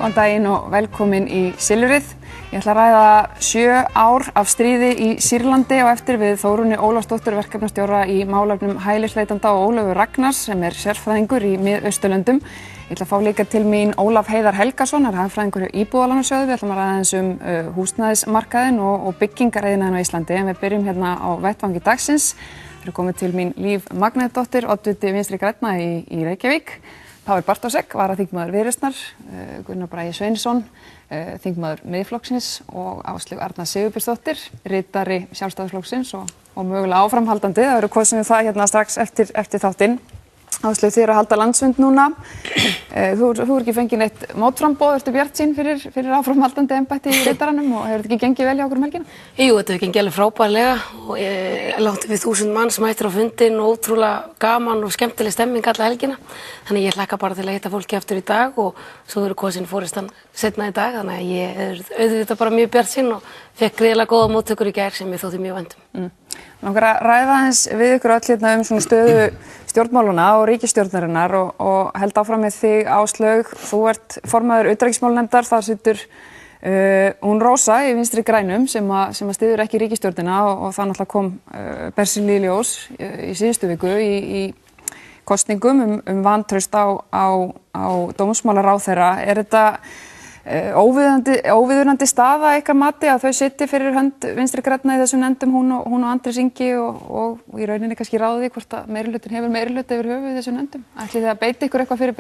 Góðan daginn og velkomin í Silfrið. Ég ætla að ræða 7 ár af stríði í Sýrlandi á eftir við Þórunni Ólafsdóttur, verkefnastjóra í málefnum hælisleitanda og Ólafur Ragnars sem sérfræðingur í Mið-Austurlöndum. Ég ætla að fá líka til mín Ólaf Heiðar Helgason, hagfræðingur hjá Íbúðalánasjóði. Við ætlum að ræða aðeins húsnæðismarkaðinn og byggingariðnaðinn á Íslandi. En við byrjum hérna á vettvangi dagsins. Það komið til mín Líf Magnúsdóttir, oddviti Vinstri grænna í Reykjavík. Páll Bartósek, varaþingmaður Viðreisnar, Gunnar Bragi Sveinsson, þingmaður Miðflokksins og Áslaug Arna Sigurbjörnsdóttir, ritari Sjálfstæðisflokksins og mögulega áframhaldandi. Það verður kosið það hérna strax eftir þáttinn. Áslaug, þið að halda landsfund núna. Þú ekki fengið neitt mótframboð, ertu bjartsýn fyrir áframhaldandi embætti í ritaranum og hefur þetta ekki gengið vel hjá okkur helgina? Jú, þetta hefur gengið alveg frábærlega og láttum við 1000 manns mættir á fundin og ótrúlega gaman og skemmtileg stemming alla helgina. Þannig ég hlakka bara til að hitta fólki aftur í dag og svo verður kosin forystann seinna í dag. Þannig að ég er auðvitað bara mjög bjartsýn og fekk gríðarlega góða móttökur í gær sem ég þótti mjög vænt um. Langar að ræða aðeins við ykkur öll hérna svona stöðu stjórnmáluna og ríkisstjórnarinnar og held áfram með þig, Áslaug. Þú ert formaður utanríkismálanefndar, þar situr hún Rósa í Vinstri grænum sem að styður ekki ríkisstjórnina og það náttúrulega kom bersýnilega í ljós í síðustu viku í kosningum vantraust á dómsmálaráðherra. Er þetta óviðunandi staða ykkar mati að þau sitji fyrir hönd Vinstri grænna í þessum nefndum, hún og Andrés Ingi og í rauninni kannski ráði hvort að meirihlutin hefur meirihluta yfir höfuð í þessum nefndum? Ætlið þið að beita ykkur eitthvað fyrir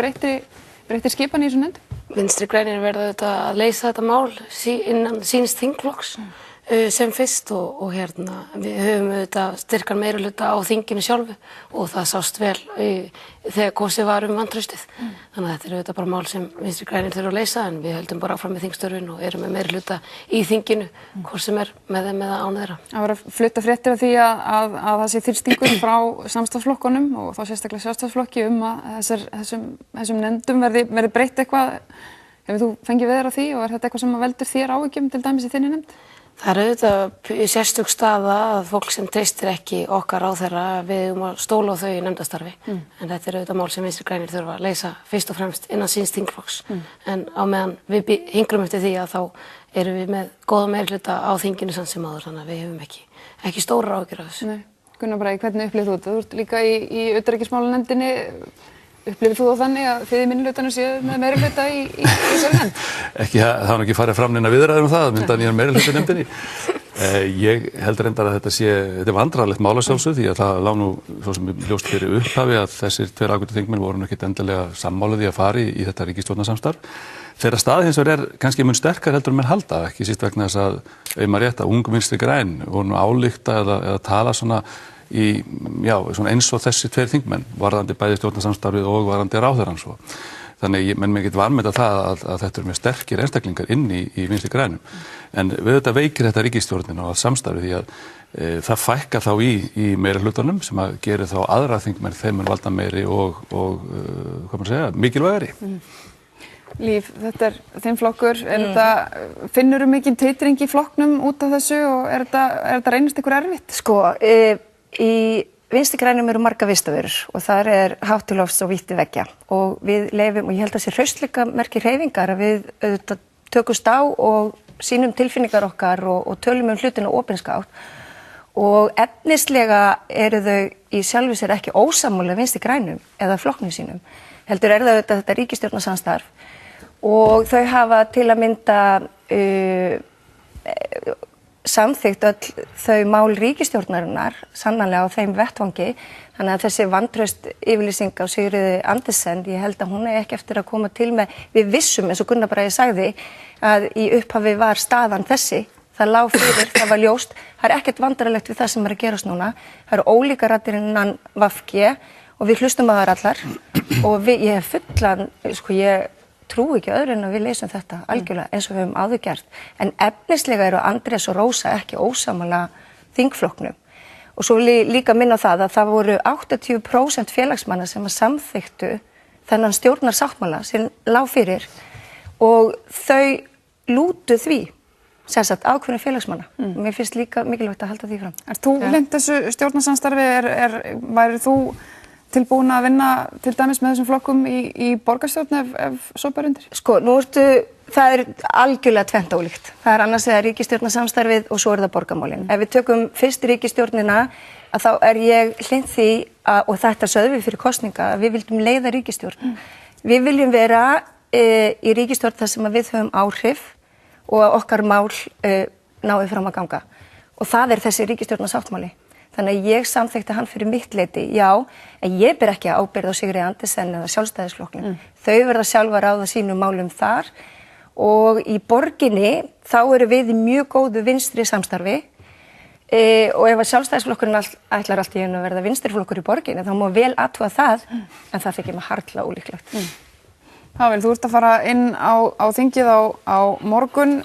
breyttri skipan í þessum nefndum? Vinstri grænir verða auðvitað að leysa þetta mál innan síns þingflokks sem fyrst og hérna við höfum auðvitað styrkan meirihluta á þinginu sjálfu og það sást vel þegar kosið var vantraustið. Þannig að þetta er auðvitað bara mál sem Vinstri grænir þurfa að leysa en við höldum bara áfram með þingstörfin og erum með meirihluta í þinginu, hvort sem með þeim eða án þeirra. Það var að flutta fréttir af því að það sé þrýstingur frá samstarfsflokkunum og þá sérstaklega Sjálfstæðisflokki að þessum nefndum verði breytt eitthvað. Hefur þú fengið veður á því og er þetta eitthvað sem veldur þér áhyggjum til dæmis í þinni nefnd? Það er auðvitað sérstök staða að fólk sem treystir ekki okkar ráðherra við að stóla á þau í nefndastarfi. En þetta er auðvitað mál sem Vinstri grænir þurfa að leysa fyrst og fremst innan síns þingflokks. En á meðan við hingrum eftir því að þá erum við með góða meirihluta á þinginu samt sem áður, þannig að við höfum ekki stórar áhyggjur af þessu. Nei. Gunnar Bragi, hvernig upplifir þú þetta? Þú ert líka í utanríkismálanefndinni. Upplifir þú þannig að þið í minnihlutanum séu með meirihluta í þessari nefnd? Ekki, það var ekki farið fram neina viðræður það, mynda nýjan meirihluta í nefndinni. Ég held reyndar að þetta er vandræðalegt mál að sjálfsögðu því að það lá nú svo sem ljóst fyrir upphafi að þessir 2 ágætu þingmenn voru ekkert endilega sammála því að fari í þetta ríkisstjórnarsamstarf. Þeirra staða hins vegar kannski mun sterkar heldur en menn halda, ekki síst vegna þess að maður rétt að ung Vinstri græn voru nú álykta eða tala svona svona eins og þessi 2 þingmenn varðandi bæði stjórnarsamstarfið og varðandi ráðherrann svo. Þannig menn geta varmeta það að þetta eru mjög sterkir einstaklingar inn í Vinstri grænum. En við þetta veikir þetta ríkisstjórnina og samstarfið því að það fækkar þá í meirihlutanum sem að gerir þá aðra þingmenn þeim en valda meiri og hvað maður segja, mikilvægari. Líf, þetta er þinn flokkur. Finnurðu mikinn titring í flokknum út af þessu og er þetta reynist ykkur erfitt? Sko, í Vinstri grænum eru marga vistaverur og þar er hátt til lofts og vítt til veggja og við leyfum, og ég held að sé hraustleika merki hreyfingar að við auðvitað tökumst á og sýnum tilfinningar okkar og tölum hlutina opinskátt og efnislega eru þau í sjálfu sér ekki ósammála Vinstri grænum eða flokknum sínum. Heldur er það auðvitað þetta ríkisstjórnarsamstarf og þau hafa til að mynda samþykkt öll þau mál ríkisstjórnarinnar sannarlega á þeim vettvangi þannig að þessi vantraust yfirlýsing á Sigríði Andersen, ég held að hún ekki eftir að koma til með, við vissum eins og Gunnar Bragi sagði að í upphafi var staðan þessi, það lá fyrir, það var ljóst, það er ekkert vandrarlegt við það sem er að gerast núna, það eru ólíkar raddir innan VG og við hlustum á þær allar og ég hef fullan, ég trú ekki öðru en að við leysum þetta algjörlega eins og við höfum áður gert. En efnislega eru Andrés og Rósa ekki ósammála þingflokknum. Og svo líka minna á það að það voru 80% félagsmanna sem samþykktu þennan stjórnarsáttmála sem lá fyrir og þau lútu því sem sagt ákveðnum félagsmanna. Mér finnst líka mikilvægt að halda því fram. Þú lent þessu stjórnarsamstarfi, væri þú tilbúin að vinna til dæmis með þessum flokkum í borgarstjórn ef svo bara undir? Sko, nú ertu Það algjörlega tvennt ólíkt. Það annars vegar ríkisstjórnarsamstarfið og svo það borgarmálin. Ef við tökum fyrst ríkisstjórnina að þá ég hlynnt því og þetta sögðum við fyrir kosninga að við vildum leiða ríkisstjórn. Við viljum vera í ríkisstjórn þar sem við höfum áhrif og að okkar mál nái fram að ganga. Og það þessi ríkisstjórnarsáttmáli. Þannig að ég samþykkti hann fyrir mitt leyti, já, en ég ber ekki ábyrgð á Sigríði Andersen eða Sjálfstæðisflokknum. Þau verða sjálf að ráða sínum málum þar og í borginni þá erum við í mjög góðu vinstri samstarfi og ef að Sjálfstæðisflokkurinn ætlar allt í einu að verða vinstriflokkur í borginni þá má vel athuga það, en það þykir mig harla ólíklegt. Pavel, þú ert að fara inn á þingið á morgun.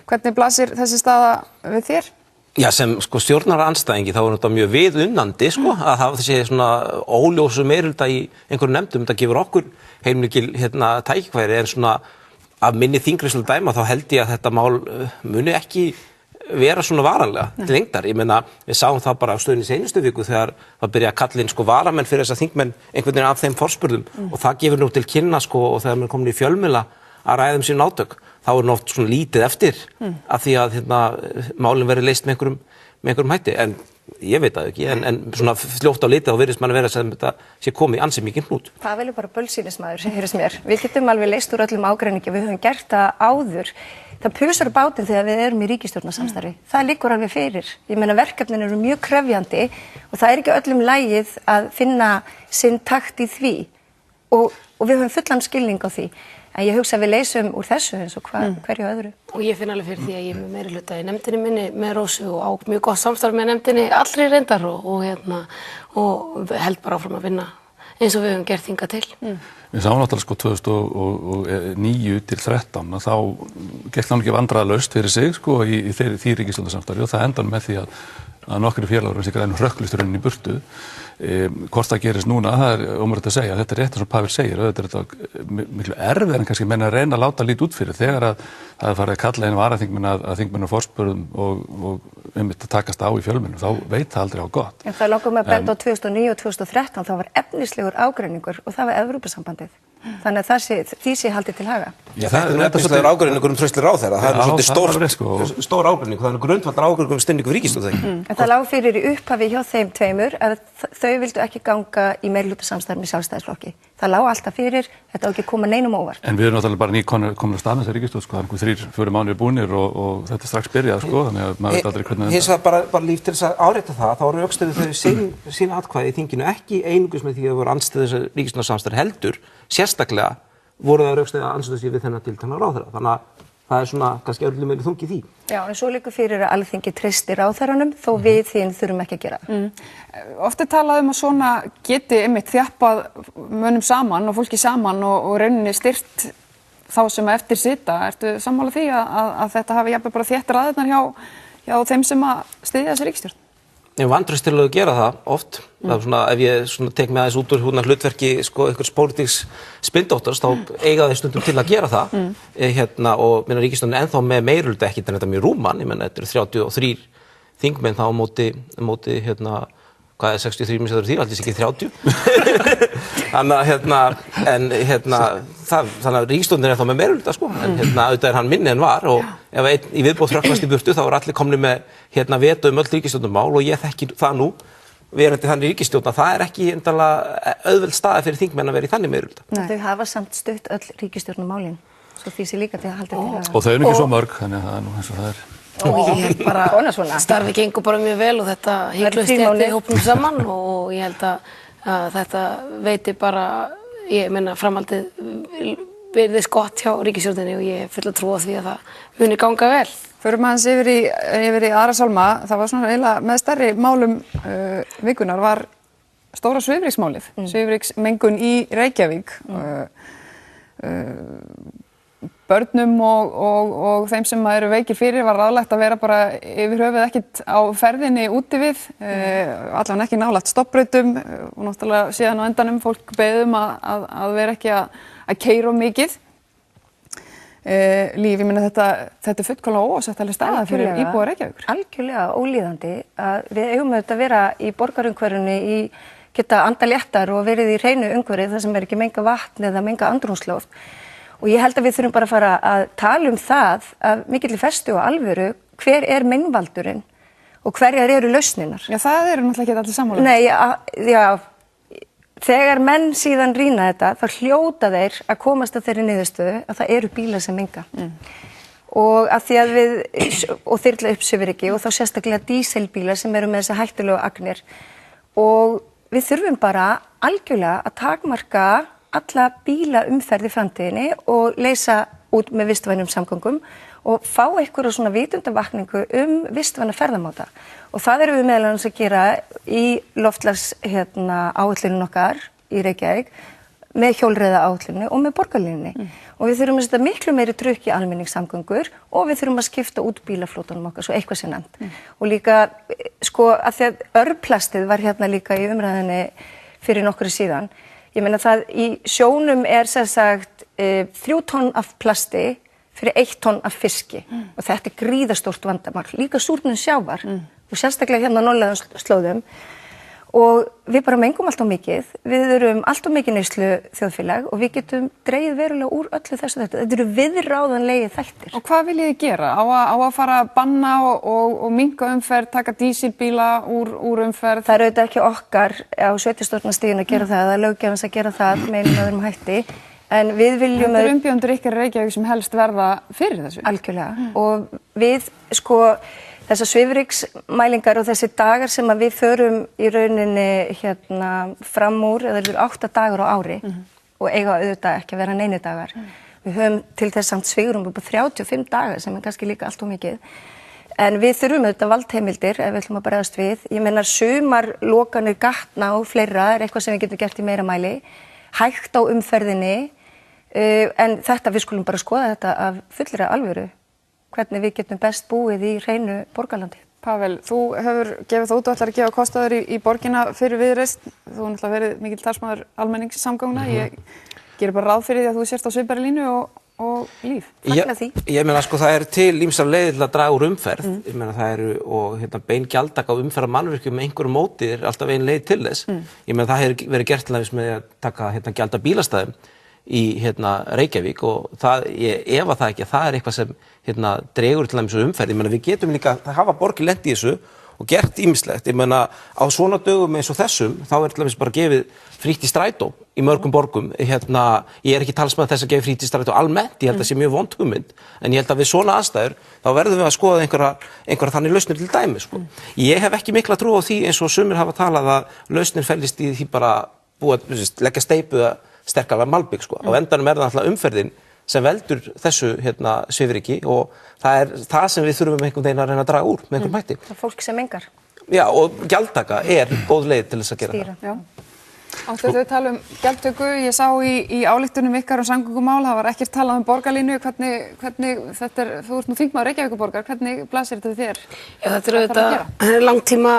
Hvernig blasir þessi staða við þér? Já, sem stjórnarandstæðingi þá þetta mjög viðunnandi að hafa þessi svona óljósu meirihluta í einhverjum nefndum. Þetta gefur okkur heilmikil tækifæri en svona af minni þingrislu dæma þá held ég að þetta mál muni ekki vera svona varanlega til lengdar. Ég meina, við sáum það bara á stöðinni seinustu viku þegar það byrja að kalla inn varamenn fyrir þessa þingmenn einhvern veginn af þeim forspurðum og það gefur nú til kynna og þegar maður komin í fjölmiðla að ræða sín átök þá nú oft svona lítið eftir af því að málin verið leyst með einhverjum hætti en ég veit það ekki en svona fljótt á litið þá virðist mann vera sem þetta sé komið ansi mikið hnút. Það velur bara bölsýnismaður sem heyrist mér. Við getum alveg leyst úr öllum ágreiningi, við höfum gert það áður. Það pusar bátinn þegar við erum í ríkisstjórnarsamstarfi. Það liggur alveg fyrir. Ég meina verkefnin eru mjög krefjandi og það ekki öllum lagið að finna sinn takt í því og við höfum fullan skilning á því. En ég hugsa að við leysum úr þessu eins og hverju öðru. Og ég finn alveg fyrir því að ég með meirihluta í nefndinni minni með Rósu og á mjög gott samstarf með nefndinni allri reyndar og held bara áfram að vinna eins og við höfum gert hingað til. Við sáum náttúrulega 2009 til 2013 að þá gekk það ekki vandræðalaust fyrir sig í því ríkisstjórnarsamstarfi og það endaði með því að nokkrir félagar sem grænum hrökklustur inn í burtu. Hvort það gerist núna, það ómögulegt að segja. Þetta rétt eins og Pavel segir, þetta miklu erfið en kannski menn að reyna að láta lítið út fyrir þegar að það farið að kalla einu varaþingmenn að þingmenn forspurðum og að takast á í fjölmiðlum, þá veit það aldrei á gott. En það langar með að benda á 2009 og 2013, þá var efnislegur ágreiningur og það var Evrópusambandið. Þannig að því sé haldið til haga. Já, þetta efnislegur ágreiningur traustli ráðherra. Það svolítið stór ágreiningur. Það grundvallar ágreiningur stinningu ríkisstjórnar. En það lá fyrir í upphafi hjá þeim tveimur að þau vildu ekki ganga í meirihlutasamstarf með Sjálfstæðisflokki. Það lá alltaf fyrir, þetta á ekki koma neinum óvart. En við erum náttúrulega bara komin að stað með þessa ríkisstjórn, það er 3-4 mánuðir búnir og þetta strax byrjað, þannig að maður veit aldrei hvernig hins vegar bara líf til þess að árétta það, þá rökstuðu þau sín atkvæði í þinginu ekki einungis með því að voru andstæðu þessar ríkisstjórnarsamstarf heldur, sérstaklega voru það rökstuðu að andstæðu sig við þennan tiltekna ráðherra. Þannig að það svona kannski öllu meiri þungi því. Já, en svo liggur fyrir að Alþingi treystir ráðherranum þó við þín þurfum ekki að gera það. Oft talað að svona geti einmitt þjappað mönnum saman og fólki saman og rauninni styrt þá sem eftir sita. Ertu sammála því að þetta hafi jafnvel bara þétt raðirnar hjá þeim sem að styðja þessi ríkisstjórn? Ég vandrast til að gera það oft. Það er svona, ef ég svona tek með aðeins út úr hlutverki einhvers pólitíks spindóttars, þá eiga þeir stundum til að gera það. Og minna ríkisstjórnin ennþá með meirihluta ekki, en þetta er mjög rúman, ég menna þetta eru 33 þingmenn þá á móti hvað er 63 minnst því, aldrei ekki 30. Þannig að ríkisstjórnin er þá með meirihluta en auðvitað er hann minni en var og ef einn í viðbót hrökklast í burtu þá er allir komnir með veto öll ríkisstjórnarmál og ég þekki það nú verandi þannig ríkisstjórn að það er ekki endalega auðveld staða fyrir þingmenn að vera í þannig meirihluta. Þau hafa samt stutt öll ríkisstjórnarmálin, svo því sé líka til að halda til það. Og þau eru ekki svo mörg, þannig að það er nú eins og það er. Og ég held bara, starfið gengur bara mjög vel og þetta hygglust í hópnum saman og ég held að þetta veiti bara, ég meina framhaldið virðist gott hjá ríkisstjórninni og ég full að trúa því að það muni ganga vel. Förum aðeins yfir í aðra sálma, það var svona eiginlega með stærri málum vikunar var stóra svifryksmálið, svifryksmengun í Reykjavík. Börnum og þeim sem eru veikir fyrir var ráðlegt að vera bara yfir höfuð ekkert á ferðinni úti við, allavega ekki nálægt stoppbrautum og náttúrulega síðan á endanum fólk beðum að vera ekki að keyra mikið. Líf, ég meina þetta er fullkomlega óásættanleg staða fyrir íbúa Reykjavíkur. Algjörlega ólíðandi að við eigum auðvitað að vera í borgarumhverfinu geta anda léttar og verið í hreinu umhverfi þar sem ekki menga vatn eða menga andrúmsloft. Og ég held að við þurfum bara að fara að tala það af mikilli festu og alvöru hver meinvaldurinn og hverjar eru lausninar. Já, það eru náttúrulega ekki allir sammála. Nei, já, þegar menn síðan rýna þetta, þá hljóta þeir að komast að þeirri niðurstöðu að það eru bílar sem menga. Og að því að og þyrla upp svifryki og þá sérstaklega díselbílar sem eru með þessa hættulegu agnir. Og við þurfum bara algjörlega að takmarka alla bílaumferð í framtíðinni og leysa út með vistvænum samgöngum og fá einhverja svona vitundavakningu vistvæna ferðamáta. Og það erum við meðal annars að gera í loftslags áætlunum okkar í Reykjavík með hjólreiða áætlunni og með borgarlínunni. Og við þurfum að setja miklu meiri trukk í almenningssamgöngur og við þurfum að skipta út bílaflótunum okkar, svo eitthvað sé nefnt. Og líka, sko, að því að örplastið var líka í umræðinni fyrir nokkru síðan. Ég meina það í sjónum sem sagt 3 tonn af plasti fyrir 1 tonn af fiski og þetta gríðarstórt vandamál, líka súrnun sjávar og sérstaklega á norðlægum slóðum og við bara mengum allt of mikið, við erum allt of mikið neyslu þjóðfélag og við getum dregið verulega úr öllu þessu þetta eru viðráðanlegir þættir. Og hvað viljið þið gera? Á að fara að banna og minnka umferð, taka dísilbíla úr umferð? Það auðvitað ekki okkar á sveitarstjórnarstiginu að gera það löggjafans að gera það með einum öðrum hætti. En við viljum... Þetta umbjóðendur ykkar í Reykjavík sem helst verða fyrir þessu? Algjörlega. Og við, þessar svifryksmælingar og þessi dagar sem að við förum í rauninni fram úr, eða eru 8 dagar á ári og eiga auðvitað ekki að vera neini dagar. Við höfum til þess samt svigrúm upp á 35 dagar sem kannski líka allt of mikið. En við þurfum auðvitað valdheimildir ef við ætlum að bregðast við. Ég meina sumarlokanir gatna og fleira eitthvað sem við getum gert í meira mæli. Hægt á umferðinni. En við skulum bara skoða þetta af fullri alvöru, hvernig við getum best búið í hreinu borgarlandi. Pavel, þú hefur gefið það út og ætlar að gefa kostnaður í borgina fyrir Viðreisn. Þú hefur náttúrulega verið mikill talsmaður almenningssamgangna. Ég gerir bara ráð fyrir því að þú sért á svipaðri línu og Líf. Fagna því. Ég meina það er til ýmsar leiðir til að draga úr umferð. Ég meina það eru bein gjaldtaka á umferð af mannvirkjum með einhverju móti alltaf ein leið til þess. Ég meina það hefur verið gert til dæmis með að taka gjald af bílastæðum í Reykjavík og ég efa það ekki að það er eitthvað sem dregur til dæmis umferð. Ég meina við getum líka að hafa borgið lent í þessu og gert ýmislegt. Ég meina á svona dögum eins og þessum þá til dæmis bara gefið frítt í strætó í mörgum borgum. Ég er ekki talsmaður þess að gefa frítt í strætó almennt, ég held að það sé mjög vond hugmynd, en ég held að við svona aðstæður þá verðum við að skoða einhverja þannig lausnir til dæmis. Ég hef ekki mikla trú á því eins og sumir hafa talað að lausnin felist í því bara leggja steypu sterkara malbik. Á endanum það alltaf umferðin sem veldur þessu svifryki og það það sem við þurfum einhvern veginn að reyna að draga úr með einhverjum hætti. Það fólk sem mengar. Já, og gjaldtaka góð leið til þess að gera það. Já. Áttu þau tala gjaldtöku, ég sá í ályktunum ykkar samgöngumál, það var ekkert talað borgarlínu, hvernig þetta þú ert nú þingmaður Reykjavíkurborgar, hvernig blasir þetta við þér? Já, þetta auðvitað langtíma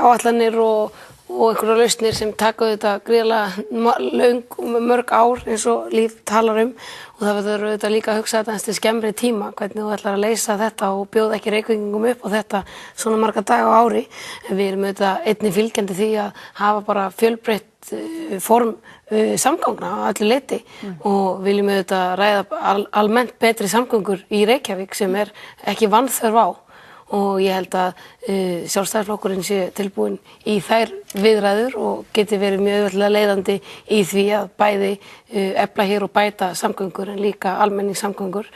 áætlanir og einhverjar lausnir sem taka auðvitað gríðarlega mörg ár eins og Líf talar og það verður auðvitað líka að hugsa þetta til skemmri tíma, hvernig þú ætlar að leysa þetta og bjóða ekki Reykvíkingum upp á þetta svona marga daga á ári. En við erum auðvitað einnig fylgjandi því að hafa bara fjölbreytt form samgangna á allir leyti og viljum auðvitað ræða almennt betri samgöngur í Reykjavík sem ekki vanþörf á. Og ég held að Sjálfstæðisflokkurinn sé tilbúinn í þær viðræður og geti verið mjög auðveldlega leiðandi í því að bæði efla hér og bæta samgöngur en líka almenningssamgöngur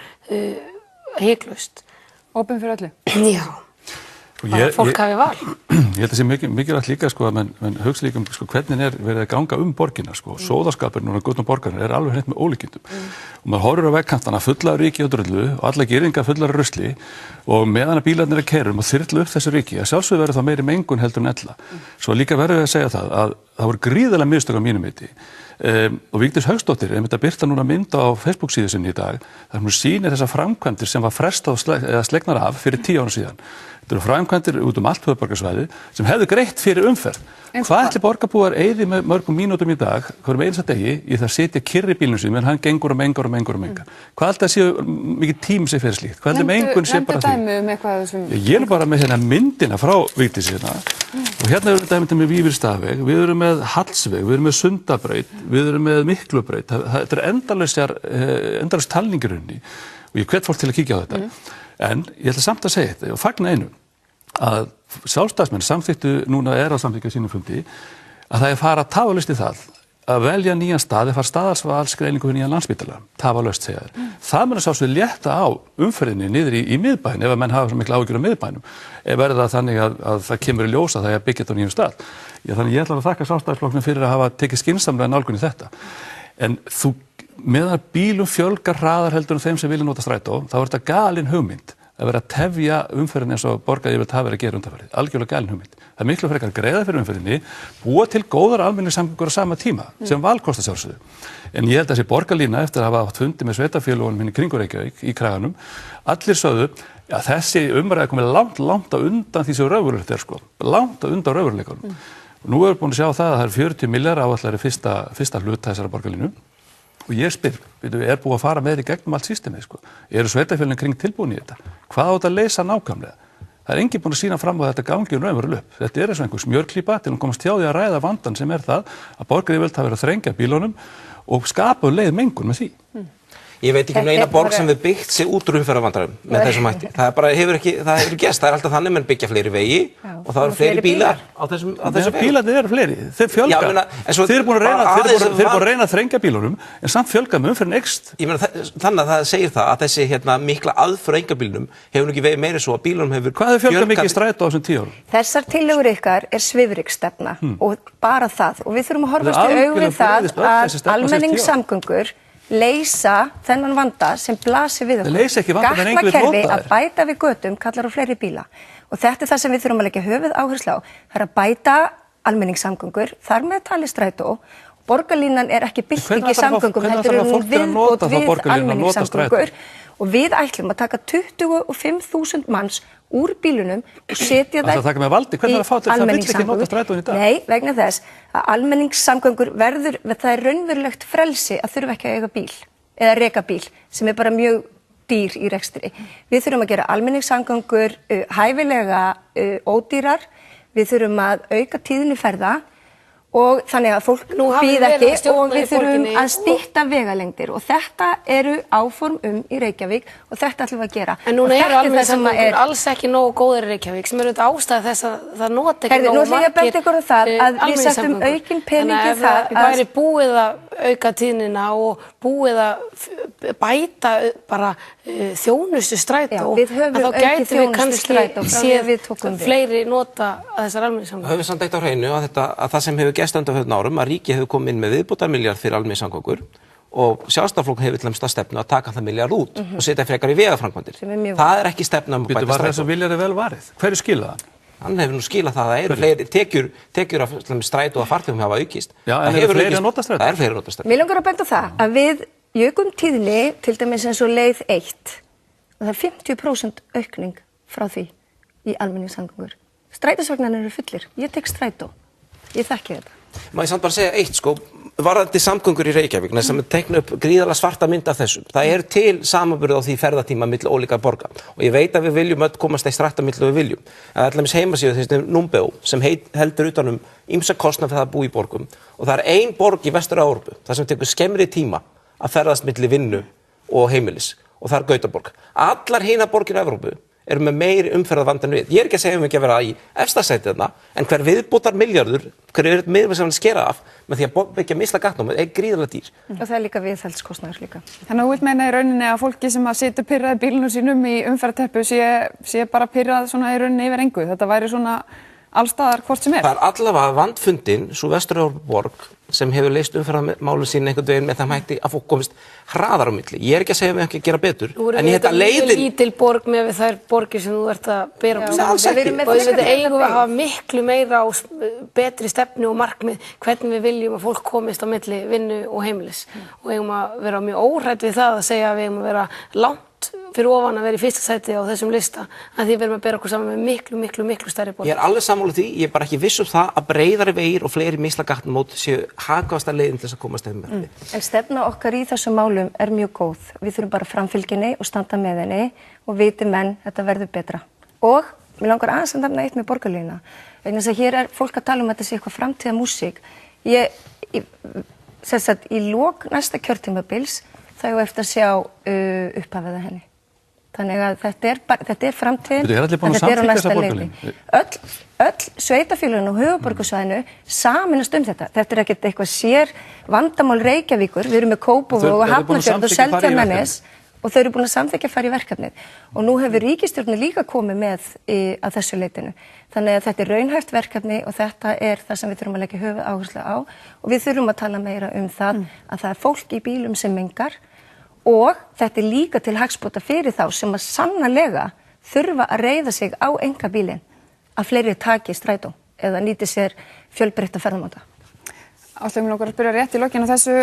hiklaust. Opin fyrir öllu? Já, bara fólk hafi val. Ég held að það sé mikilvægt líka að menn hugsa líka hvernig verið að ganga borgina. Sóðaskapurinn og gullna borgarna alveg hreint með ólíkindum. Og maður horfir á vegkantana fulla af ryki og drullu og alla girðingar fullar af rusli og meðan að bílarnir keyrum og þyrla upp þessu ryki að sjálfsögðu verður það meiri mengun heldur en ella. Svo líka verður við að segja það að það voru gríðarlega mistök á mínum viti. Og Vigdís Hauksdóttir að birta núna mynd á Facebook síðu sinni í dag þar hún sýnir þessar framkvæmdir sem var frestað eða slegnar af fyrir 10 árum síðan. Þetta eru framkvæmdir út allt höfuðborgarsvæðið sem hefðu greitt fyrir umferð Hvað ætli borgarbúar eyði með mörgum mínútum í dag, hverjum eins að degi, í það að setja kyrri bílnum sínum, en hann gengur og mengar og mengar og mengar. Hvað ætli að séu mikið tím sem fyrir slíkt? Hvað ætli mengun sé bara því? Nefndu dæmi eitthvað sem... Ég bara með hérna myndina frá Vigdísi hérna, og hérna erum við dæmið með Vífilsstaðaveg, við erum með Hallsveg, við erum með Sundabraut, við erum með Miklubraut. Þetta endalaust talningur unni, og ég hvet fólk til að kíkja á þetta. En ég ætla samt að segja þetta og fagna einu, að sjálfstæðismenn samþyktu núna að samþykkja sínum fundi að það fara tafarlaust í það að velja nýjan stað, fara staðarsvalsgreiningu fyrir nýjan Landspítala, tafarlaust segja þér. Það mun að sjálfsögðu létta á umferðinni niður í miðbæinn ef að menn hafa svo mikla áhyggjur á miðbænum. Verður það þannig að það kemur í ljós að það byggja þetta á nýjum stað. Þannig ég ætla að þakka Sjálfstæðisflokknum fyrir að hafa tekið skynsamlega nálgun í þetta. En þú, meðan bílum fjölgar hraðar heldur en þeim sem vilja nota strætó, þá er þetta galin hugmynd að vera að tefja umferðinni eins og borgaryfirvöld hafa verið að gera undanfarið. Algjörlega galin hugmynd. Það er miklu frekar greiða fyrir umferðinni, búa til góðar almenningssamgöngur á sama tíma sem valkosta sjálfsögðu. En ég held að þessi borgarlína eftir að hafa átt fundi með sveitarfélögunum hinn í kringur Reykjavík í Kraganum, allir sögðu að þessi umræða komið langt á undan því sem raunverulegt er sko. Langt á undan raunveruleikanum. Nú erum við búin að sjá það að það er 40 milljarðar áætlaðir fyrsta hluta þessara borgarlínu. Og ég spyr, er búið að fara með í gegnum allt systemið sko? Eru sveitarfélögin kring tilbúin í þetta? Hvað á þetta að leysa nákvæmlega? Það er enginn búin að sýna fram á þetta gangi raunverulega upp. Þetta er eins og einhver smjörklípa til að komast hjá því að ræða vandann sem er það að borgaryfirvöld hafa verið að þrengja bílunum og skapa leið mengun með því. Ég veit ekki eina borg sem við byggt sig út úr umferðarvandræðum með þessum hætti. Það bara hefur ekki gerst. Það er alltaf þannig menn byggja fleiri vegi og það eru fleiri bílar á þessum vegum. Bílarnir eru fleiri. Þeir fjölga. Þeir eru búin að reyna að þrengja bílunum en samt fjölga með umferðin eykst. Ég meina þannig að það segir það að þessi mikla aðför einkabílnum hefur ekki verið meiri svo að bílunum hefur Hvað hefur fjölgað mikið í strætó á þessum 10 árum? Þessar tillögur ykkar er svifryksstefna og bara það og við þurfum að horfast í augu við það að almenningssamgöngur leysa þennan vanda sem blasir við okkur. Gatnakerfi að bæta við götum kallar á fleiri bíla og þetta er það sem við þurfum að leggja höfuð áherslu á. Það er að bæta almenningssamgöngur, þar með talið strætó. Borgarlínan er ekki bylting í samgöngum, heldur hún viðbót við almenningssamgöngur og við ætlum að taka 25.000 manns úr bílunum og setja þær í almenningssamgöngur. Nei, vegna þess að almenningssamgöngur það er raunverulegt frelsi að þurfa ekki að eiga bíl eða reka bíl sem er bara mjög dýr í rekstri. Við þurfum að gera almenningssamgöngur hæfilega ódýrar, við þurfum að auka tíðni ferða og þannig að fólk bíð ekki og við þurfum að stytta vegalengdir og þetta eru áform í Reykjavík og þetta ætlum við að gera. En núna eru almenningssamgöngur alls ekki nógu góðir í Reykjavík sem eru þetta ástæða þess að það nota ekki nógu margir almenningssamgöngur. Nú ætlum ég að benda ykkur það að við settum aukinn pening í það að væri búið að auka tíðnina og búið að bæta bara þjónustu strætó að þá gætum við kannski séð fleiri nota að þessar almenningssamgöngur. Höfum samt eitt á hreinu að það sem hefur gerst undanfarna árum að ríkið hefur komið inn með viðbótarmilljarð fyrir almenningssamgöngur og Sjálfstæðisflokkurinn hefur til dæmis stefnu að taka það milljarð út og setja frekar í vegaframkvæmdir. Það er ekki stefna um að bæta strætó. Var þessu milljarði vel varið? Hverju skilaði hann? Hann hefur nú skilað það að það eru fleiri tekjur af strætó og farþegum hafa aukist. Já, en það eru fleiri að nota strætó. Það eru fleiri að nota strætó. Mér langar að benda það að við jökum tíðni til dæmis eins og leið 1 og það er 50% aukning frá því í almenningssamgöngur. Strætisvagnarnir eru fullir. Ég tek strætó. Ég þekki þetta. Má ég samt bara segja eitt sko, varðandi samgöngur í Reykjavík, sem tekna upp gríðarlega svarta mynd af þessu. Það er til samanburð á því ferðatíma milli ólíka borga og ég veit að við viljum öll komast eitt rætt að milli og við viljum. En það er allavega heimasíðu þessi Numbeo sem heldur utanum ýmsa kostnað fyrir það að búa í borgum og það er ein borg í Vestur-Evrópu þar sem tekur skemmri tíma að ferðast milli vinnu og heimilis og það er Gautaborg. Allar hinar borgir í Evrópu eru með meiri umferðarvanda en við. Ég er ekki að segja ekki að vera í efsta sæti þarna, en hver viðbótar milljarður, hver er miður sem hann skera af með því að byggja misla gatnámið er gríðarlega dýr. Og það er líka viðhaldskostnaður líka. Þannig að þú vilt meina í rauninni að fólki sem að situr pirrað í bílunum sínum í umferðarteppu sé bara pirrað svona í rauninni yfir engu. Þetta væri svona allstaðar hvort sem er. Það er allavega vandfundin svo Vestur-Evrópuborg sem hefur leyst umferðarmálin sín einhvern veginn með það mætti að fólk komist hraðar á milli. Ég er ekki að segja við ekki að gera betur, en ég þetta leiðir lítil borg með þær borgir sem þú ert að bera upp saman. Og við eigum að hafa miklu meira á betri stefnu og markmið hvernig við viljum að fólk komist á milli vinnu og heimilis. Og eigum að vera mjög óhrædd við það að segja að við eigum að vera langt fyrir ofan að vera í fyrsta sæti á þessum lista að því við erum að bera okkur saman með miklu stærri borg. Ég alveg sammála því, ég bara ekki viss það að breiðari vegir og fleiri mislagatnamót séu hagkvæmasta leiðin til þess að komast þeim með. En stefna okkar í þessum málum mjög góð. Við þurfum bara framfylginni og standa með henni og viti menn þetta verður betra. Og mér langar aðeins að nefna eitt með borgarlína. Vegna þess að hér fólk að tala þetta sé eitthvað framtíða músík. Í lok næsta kjörtímabils þá er eftir að sjá upphafið að henni. Þannig að þetta framtíðin, þetta á næsta leiti. Öll sveitafélögin og höfuðborgarsvæðinu sameinast þetta. Þetta ekkert eitthvað sér vandamál Reykjavíkur. Við erum með Kópavog og Hafnarfjörð og Seltjarnarnes og þau eru búin að samþykkja að fara í verkefnið. Og nú hefur ríkisstjórnin líka komið með að þessu leitinu. Þannig að þetta er raunhæft verkefni og þetta er það sem við þurfum að leggja höfuðáherslu á og við þurfum að tala meira það að það er fólk í bílum sem mengar og þetta er líka til hagsbóta fyrir þá sem að sannarlega þurfa að reiða sig á einkabílinn að fleiri taki strætó eða nýti sér fjölbreytta ferðamáta. Áslögum okkur að spyrja rétt í lokin á þessu,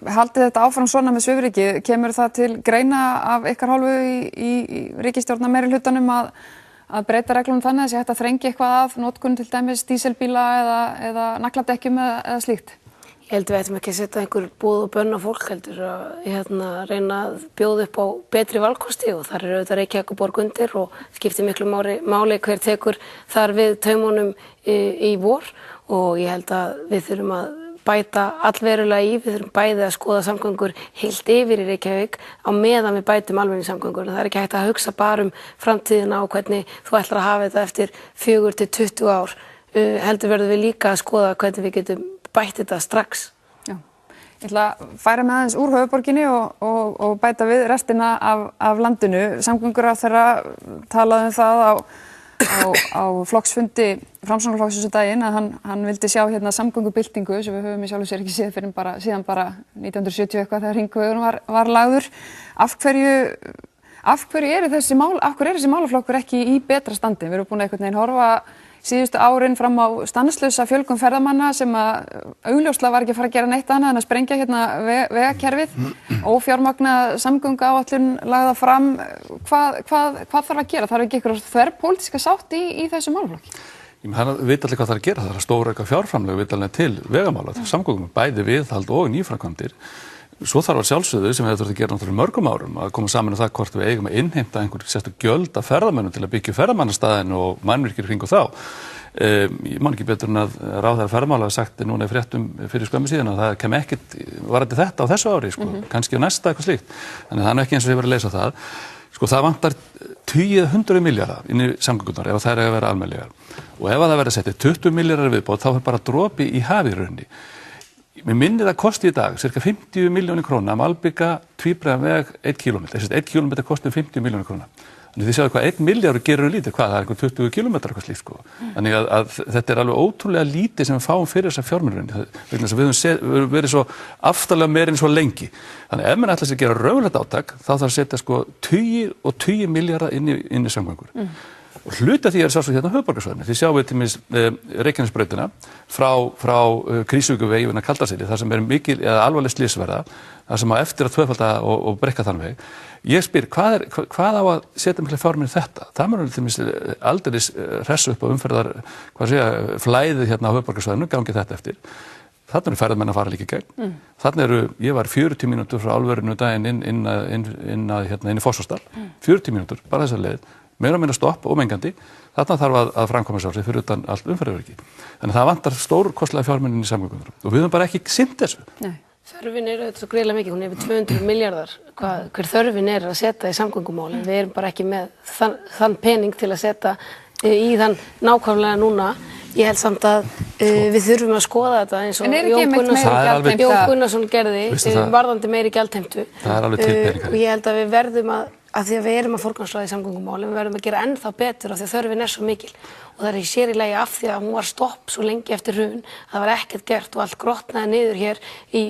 haldið þetta áfram svona með svifryki, kemur það til greina af ykkar hálfu í ríkisstjórnar meirihlutanum að breyta reglum þannig að sé hægt að þrengja eitthvað að notkun til dæmis díselbíla eða nagladekkjum eða slíkt? Ég held við ættum ekki að setja einhver boð og bönn á fólk heldur að reyna að bjóða upp á betri valkosti og þar eru auðvitað Reykjavíkurborg undir og skiptir miklu máli hver tekur þar við taumunum í vor og ég held að við þurfum að bæta allverulega við þurfum bæði að skoða samgöngur heilt yfir í Reykjavík á meðan við bætum almenningssamgöngur. Það er ekki hægt að hugsa bara framtíðina og hvernig þú ætlar að hafa þetta eftir 4 til 20 ár. Heldur verðum við líka að skoða hvernig við getum bætt þetta strax. Já. Ég ætla að færa með aðeins úr höfuðborginni og bæta við restina af landinu. Samgönguráðherra talaði það á flokksfundi Framsóknarflokksins daginn að hann vildi sjá hérna samgöngubyltingu sem við höfum í sjálfu sér ekki séð fyrir síðan bara 1970 eitthvað þegar hringvegurinn var lagður. Af hverju er þessi málaflokkur ekki í betra standi? Við erum búin að einhvern veginn horfa síðustu árin fram á stanslausa fjölgun ferðamanna sem að augljóslega var ekki að fara að gera neitt annað en að sprengja hérna vegakerfið, ófjármagnað samgönguáætlun lagða fram. Hvað þarf að gera? Þarf ekki einhverja þverpólitíska sátt í þessu málaflokki? Hann veit allir hvað það er að gera, það er að stórauka fjárframlög vitanlega til vegamála, samgöngum, bæði viðhald og nýframkvæmdir. Svo þarf að sjálfsögðu sem við þurfum að gera náttúrulega mörgum árum að koma saman það hvort við eigum að innheimta einhver sérstök gjöld af ferðamönnum til að byggja ferðamannastaðinn og mannvirkir kring og þá. Ég man ekki betur en að ráðherra ferðamála hafi sagt núna í fréttum fyrir skömmu síðan að það kem ekkert varðandi þetta á þessu ári, kannski á næsta eitthvað slíkt. Þannig að það er ekki eins og ég verið að leysa það. Það vantar 100 milljarða inn í samgöngunar ef það er að vera almennilegar. Og ef það verður að setja 20 milljarðar viðbót þá er bara dropi í hafið í rauninni. Mér minnir það kosti í dag cirka 50 milljónir króna að malbygga tvíbreiðan veg 1 kilometer. Þessi 1 kilometer kostar 50 milljónir króna. Þannig þið sjáu hvað 1 milljarður gerur lítið, það er einhver 20 kilometrar eitthvað slíkt. Þannig að þetta er alveg ótrúlega lítið sem við fáum fyrir þessa fjármunirinn. Við höfum verið svo aftarlega meirinn svo lengi. Þannig ef menn ætlar sér að gera raunverulegt átak þá þarf að setja tugi milljarða inn í samgöngur. Og hluti af því sjálfsagt hérna á höfuðborgarsvæðinu. Þið sjáum við til dæmis Reykjanesbrautina frá Krýsuvíkurvegi yfir Kaldarseli, þar sem mikil eða alvarleg slysverða, þar sem á eftir að tvöfalda og brekka þann veg. Ég spyr, hvað á að setja mikla fjármunir þetta? Það mun til dæmis aldeilis hressa upp á umferðar, flæðið hérna á höfuðborgarsvæðinu, gangi þetta eftir. Þarna eru ferðamenn að fara líka í gegn. Þarna ég var 40 mínútur frá álverinu daginn inn í Fossvogsdal. 40 mínútur, bara þessa leið. Meira og minna stopp og mengandi, þarna þarf að framkvæma sjálfsagt fyrir utan allt umferðaröryggi. Þannig að það vantar stórkostlega fjármunir í samgöngur og við höfum bara ekki sinnt þessu. Nei. Þörfin auðvitað svo greiðlega mikið, hún yfir 200 milljarðar, hver þörfin að setja í samgöngumálin. Við erum bara ekki með þann pening til að setja í þann nákvæmlega núna. Ég held samt að við þurfum að skoða þetta eins og Jón Gunnarsson gerði varðandi meiri gjaldheimtu. Það er alveg til peningar. Og ég held að við verðum að því að við erum að forgangsraða í samgöngumálum, við verðum að gera ennþá betur af því að þörfin svo mikil. Og það ekki sér í lagi af því að hún var stopp svo lengi eftir hrun, það var ekkert gert og allt grotnaði niður hér í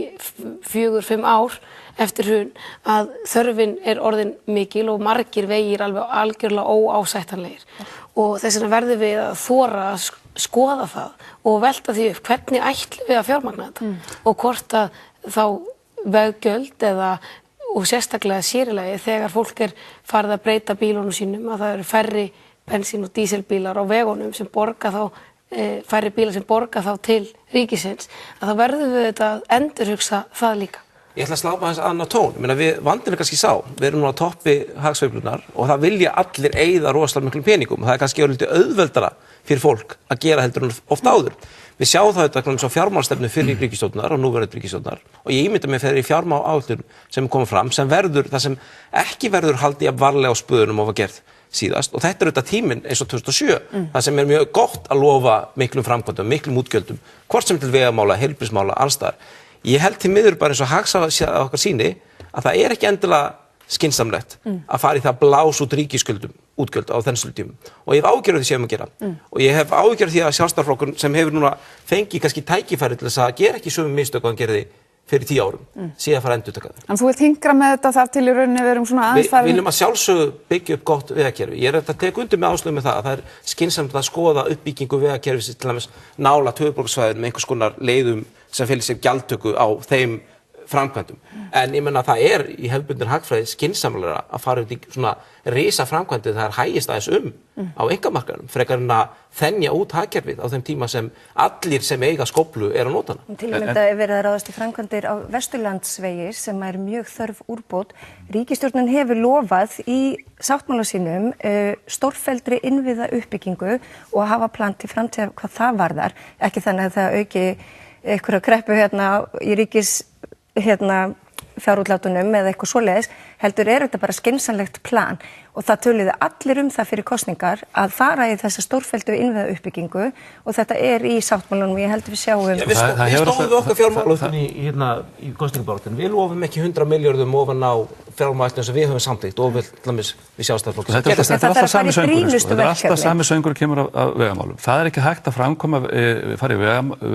4-5 ár eftir hrun, að þörfin orðin mikil og margir vegir alveg algjörlega óásættanlegir. Og þess vegna verðum við að þora að skoða það og velta því upp hvernig ætlum við að fjármagna þetta og hvort að þá veggjöld og sérstaklega sérilagi þegar fólk farið að breyta bílunum sínum að það eru færri bensín- og díselbílar á vegunum sem borga þá færri bílar sem borga þá til ríkisins að þá verðum við þetta að endurhugsa það líka. Ég ætla að slá bara þess annar tón. Ég meina við vandinn kannski sá, við erum nú á toppi hagsveiflunar og það vilja allir eyða rosalega miklum peningum. Það kannski lítið auðveldara fyrir fólk að gera heldur en oft áður. Við sjáum það þetta eins og fjármálastefnu fyrir ríkisstjórnar og núverandi ríkisstjórnar og ég ímynda mig fyrir fjármálaáætlun sem komið fram sem verður það sem ekki verður haldið að varlega á spöðunum og var gerð síðast og þetta auðvitað tíminn eins og 2007 það sem mjög gott að lofa miklum framkvæmdum, miklum útgjöldum, hvort sem til vegamála, heilbrigðismála, alls staðar. Ég held til miður bara eins og Hagstofa okkar sýni að það ekki endilega skynsamlegt að fara í það blás út ríkisskuldum útgjöld á þenslutímum og ég hef áhyggjur af því sem að gera og ég hef áhyggjur af því að Sjálfstæðisflokkur sem hefur núna fengið kannski tækifæri til þess að gera ekki sömu mistök og hann gerði fyrir 10 árum síðan fara að endurtaka það. En þú vilt hingra með þetta þar til í rauninni við erum svona aðeins farin. Við viljum að sjálfsögðu byggja upp gott vegakerfi. Ég að teka undir með Áslaugu með það að skynsamlegt að skoða uppbyggingu vegakerfisins til dæmis nálægt höfuðborgarsvæðinu með einhvers konar leiðum sem felur sér gjaldtöku á þeim framkvæmdum. En ég menna að það í hefðbundin hagfræði skynsamlegra að fara út í svona risa framkvæmdi það hægist aðeins á einkamarkaðnum frekar en að þenja út hagkerfið á þeim tíma sem allir sem eiga skóflu að nota hana. Til að mynda verið að ráðast í framkvæmdir á Vesturlandsvegi sem mjög þörf úrbót. Ríkisstjórnin hefur lofað í sáttmála sínum stórfelldri innviða uppbyggingu og að hafa plan til framtíðar hvað það varðar. Ekki þannig að það auki einhverja kreppu í ríkis fjárútlátunum eða eitthvað svoleiðis, heldur þetta bara skynsamlegt plan og það töluðu allir það fyrir kosningar að fara í þessa stórfelldu innviða uppbyggingu og þetta í sáttmálanum og ég heldur við sjáum. Við stóðum við okkar fjármálaáætlun í kosningabaráttunni. Við lofum ekki 100 milljörðum ofan á fjármálaáætlun sem við höfum samþykkt og við Sjálfstæðisflokksins. Þetta er alltaf sami söngur. Þetta er alltaf sami söngur kemur af vegamálum. Það ekki hægt að framkoma fara í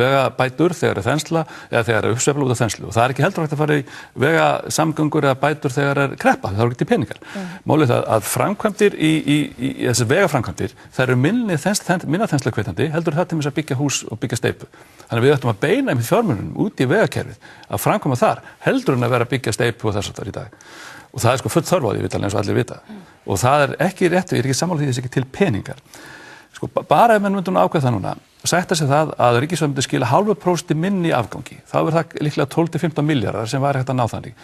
vegabætur þegar þensla eða þegar uppsveifla út af þenslu. Og það ekki heldur hægt að fara í vegasamgöngur eða bætur þegar kreppa. Það ekki til peningar. Málið það að framkvæmdir í þessi vegaframkvæmdir, það eru minna þenslahvetandi heldur það til þess að byggja hús og byggja steypu. Þannig að við ættum að beina með fjármunum út í vegakerfið að framkvæma þar heldur en að vera að byggja steypu og þess að það í dag. Og það full þörf á því vitanlega eins og allir vita. Og það ekki rétt, ég ekki sammála því þessi ekki til peningar. Bara ef menn myndum ákveða það núna, sætta sig það að ríkissjóður myndi skila 0,5% minni afgangi. Þá það líklega 12-15 milljarðar sem væri hægt að ná þannig.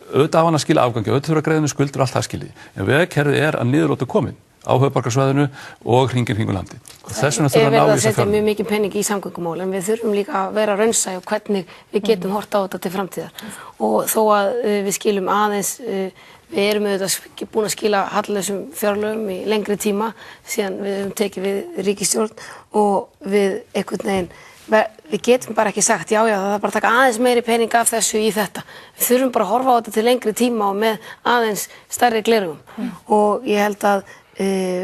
Auðvitað á hann að skila afgangi, auðvitað þurfa greiðinu skuldur og allt það skiljið. En vegakerfið að niðurlótu komin á höfuðborgarsvæðinu og hringinn landi. Þess vegna þurfa að ná í þessa fjármuni. Mjög mikið pening í samgöngumál en við þurfum líka að vera raunsæ og hvernig við getum hort á þetta til framtíðar. Og þó að við skilum aðeins, við erum auðvitað búin að skila hallalausum fjárlögum í lengri tíma síðan við höfum tekið við ríkisstjórn og við einhvern veginn við getum bara ekki sagt, já, það bara taka aðeins meiri pening af þessu í þetta. Við þurfum bara að horfa á þetta til lengri tíma og með aðeins stærri gleraugum. Og ég held að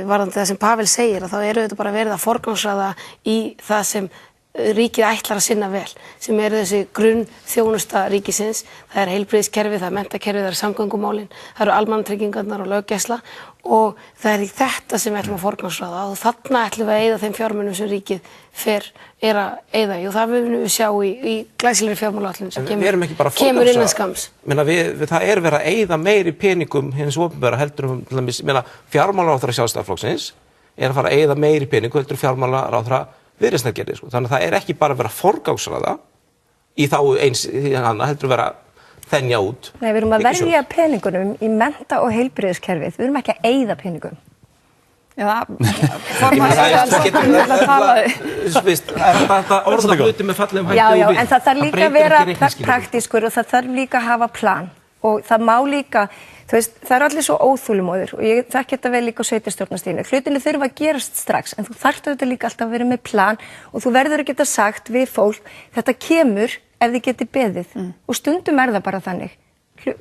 varðandi það sem Pavel segir, að þá þetta bara verið að forgangsraða í það sem ríkið ætlar að sinna vel, sem þessi grunnþjónusta ríkisins, það heilbrigðiskerfið, það menntakerfið, það samgöngumálin, það almannatryggingarnar og löggæsla og það í þetta sem við ætlum að forgangsraða og þarna ætlum við að eyða þeim fjármunum sem ríkið að eyða í og það munum við sjá í glæsilegri fjármálaáætlun sem kemur innan skams. Það verið að eyða meiri peningum hins opinbera heldur fjármálaráðherra Sjálfstæðisflokksins að fara að eyða meiri peningum heldur fjármálaráðherra Viðreisnar gerði. Þannig að það ekki bara verið að forgangsraða í þá eins heldur vera þenja út. Nei, við erum að verja peningunum í mennta- og heilbrigðiskerfið. Við erum ekki að eyða peningum. Já, orða hluti með fallegum hætti. Já, en það þarf líka að vera praktískur og það þarf líka að hafa plan og það má líka, það allir svo óþolinmóðir og ég þekki þetta vel líka á sveitarstjórnarstiginu. Hlutirnir þurfa að gerast strax en þú þarft auðvitað líka alltaf að vera með plan og þú verður að geta sagt við fólk þetta kemur ef þið geti beðið og stundum það bara þannig.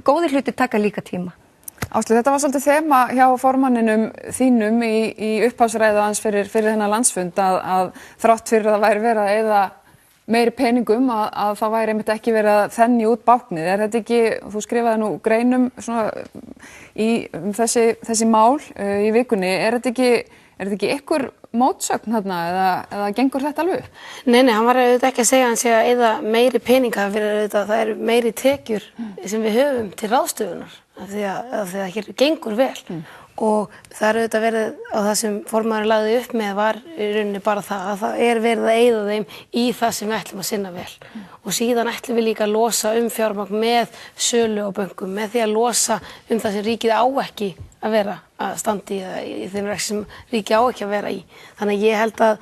Góðir hlutir taka líka tíma. Áslaug, þetta var svolítið þema hjá formanninum þínum í upphafsræðu hans fyrir þennan landsfund að þrátt fyrir að það væri verið að eyða meiri peningum að það væri einmitt ekki verið að þenja út báknið. Þetta ekki, þú skrifaði nú greinum svona í þessi mál í vikunni, þetta ekki einhver mótsögn þarna eða gengur þetta alveg upp? Nei, hann var auðvitað ekki að segja að hann sé að eyða meiri peninga það eru meiri tekjur sem við höfum til ráðstöfunar af því að hér gengur vel og það er auðvitað verið á það sem formaðurinn lagði upp með var í rauninni bara það að það er verið að eyða þeim í það sem við ætlum að sinna vel og síðan ætlum við líka að losa fjármagn með sölu á bönkum, með því að losa það sem ríkið á ekki að vera að standa í þeim rekstri sem ríkið á ekki að vera í. Þannig að ég held að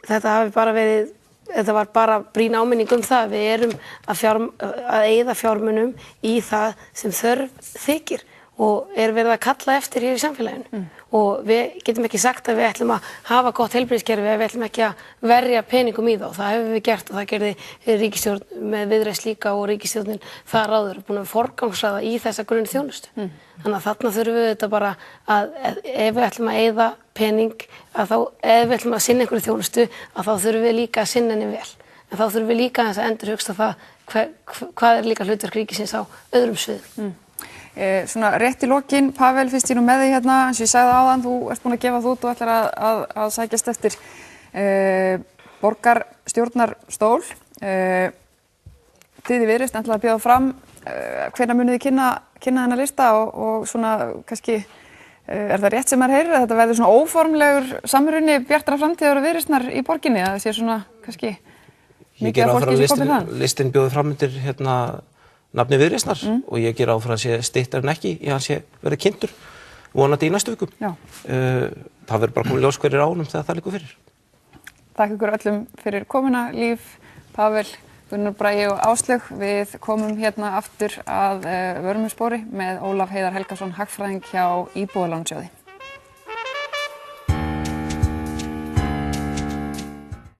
þetta hafi bara verið, þetta var bara brýn áminning það, við erum að eyða fjármunum í það sem þörf þykir og er verið að kalla eftir hér í samfélaginu og við getum ekki sagt að við ætlum að hafa gott heilbrigðiskerfi ef við ætlum ekki að verja peningum í það og það hefur við gert og það gerði ríkisstjórn með Viðreisn líka og ríkisstjórnin þar áður búin að forgangsraða í þessa grunnþjónustu. Þannig að þarna þurfum við þetta bara að ef við ætlum að eyða pening að þá, ef við ætlum að sinna einhverju þjónustu að þá þurfum við líka að sinna henni vel. En þá þurfum við líka að endurhugsa það hvað er líka hlutverk ríkisins á öðrum sviðum. Svona rétt í lokin, Pavel, fyrst ég nú með því hérna, eins og ég sagði áðan, þú ert búin að gefa það út og ætlar að sækjast eftir borgarstjórnarstól. Þið í Viðreisn ætlaði að bjóða fram, hvenær munið þið kynna þennan lista og svona kannski, er það rétt sem maður heyrir að þetta verður svona óformlegur samruni Bjartrar framtíðar og Viðreisnar í borginni, að það sé svona kannski mikið af fólki sem komið það? Listin bjóði fram undir nafni Viðreisnar og ég ger áfram að sé styttar en ekki, ég hann sé verið kynntur vonandi í næstu viku. Það verður bara komið ljós hverjir ánum þegar það liggur fyrir. Takk ykkur öllum fyrir komuna, Líf, Pavel, Gunnar Bragi og Áslaug. Við komum hérna aftur að Vörmuspori með Ólaf Heiðar Helgason, hagfræðing hjá Íbúðalánasjóði.